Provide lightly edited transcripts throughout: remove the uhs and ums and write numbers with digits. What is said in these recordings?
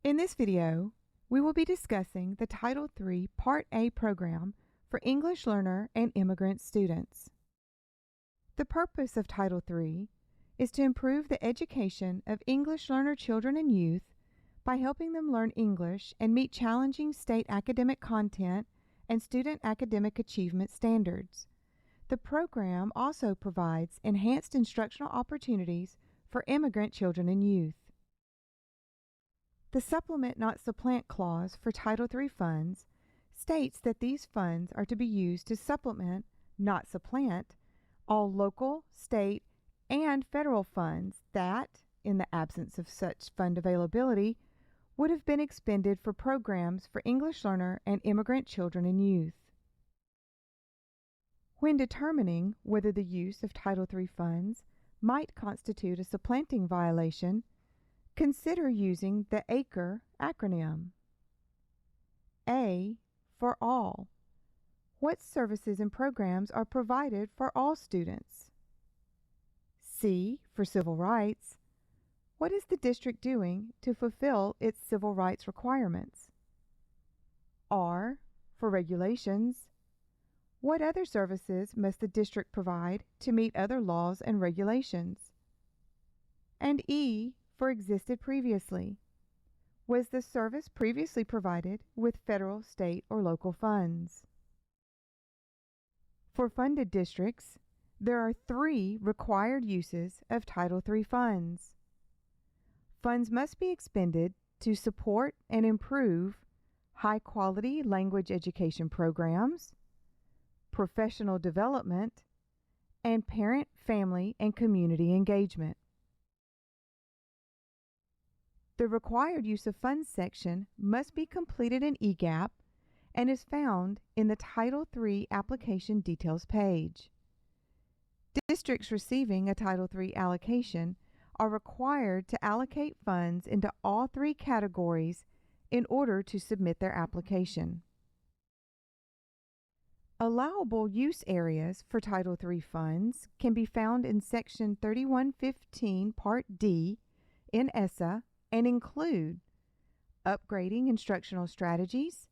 In this video, we will be discussing the Title III Part A program for English learner and immigrant students. The purpose of Title III is to improve the education of English learner children and youth by helping them learn English and meet challenging state academic content and student academic achievement standards. The program also provides enhanced instructional opportunities for immigrant children and youth. The Supplement Not Supplant clause for Title III funds states that these funds are to be used to supplement, not supplant, all local, state, and federal funds that, in the absence of such fund availability, would have been expended for programs for English learner and immigrant children and youth. When determining whether the use of Title III funds might constitute a supplanting violation, consider using the ACRE acronym. A for all. What services and programs are provided for all students? C for civil rights. What is the district doing to fulfill its civil rights requirements? R for regulations. What other services must the district provide to meet other laws and regulations? And E for existed previously. Was the service previously provided with federal, state, or local funds? For funded districts, there are 3 required uses of Title III funds. Funds must be expended to support and improve high-quality language education programs, professional development, and parent, family, and community engagement. The required use of funds section must be completed in EGAP and is found in the Title III application details page. Districts receiving a Title III allocation are required to allocate funds into all 3 categories in order to submit their application. Allowable use areas for Title III funds can be found in Section 3115 Part D in ESSA and include upgrading instructional strategies,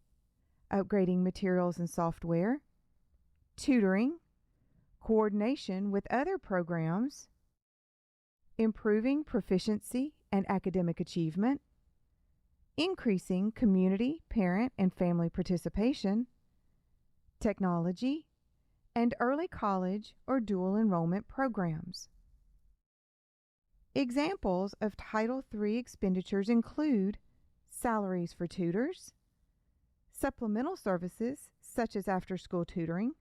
upgrading materials and software, tutoring, coordination with other programs, improving proficiency and academic achievement, increasing community, parent, and family participation, technology, and early college or dual enrollment programs. Examples of Title III expenditures include salaries for tutors, supplemental services such as after-school tutoring,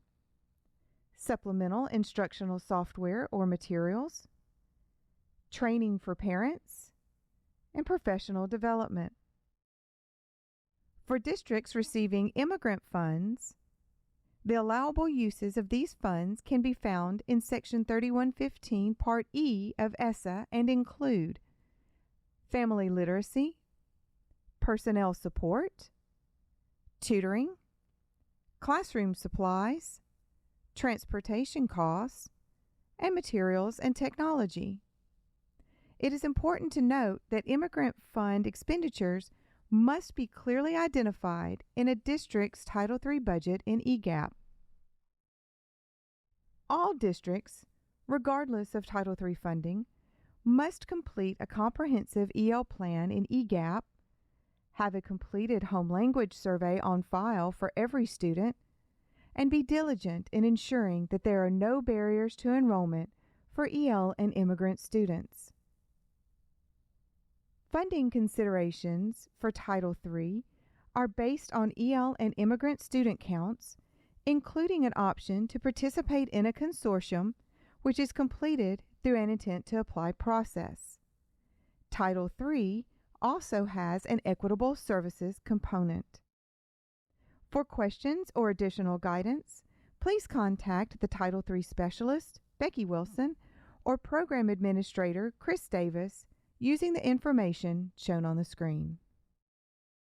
supplemental instructional software or materials, training for parents, and professional development. For districts receiving immigrant funds, the allowable uses of these funds can be found in Section 3115 Part E of ESSA and include family literacy, personnel support, tutoring, classroom supplies, transportation costs, and materials and technology. It is important to note that immigrant fund expenditures must be clearly identified in a district's Title III budget in EGAP. All districts, regardless of Title III funding, must complete a comprehensive EL plan in EGAP, have a completed home language survey on file for every student, and be diligent in ensuring that there are no barriers to enrollment for EL and immigrant students. Funding considerations for Title III are based on EL and immigrant student counts, including an option to participate in a consortium, which is completed through an intent to apply process. Title III also has an equitable services component. For questions or additional guidance, please contact the Title III specialist, Becky Wilson, or Program Administrator, Chris Davis, using the information shown on the screen.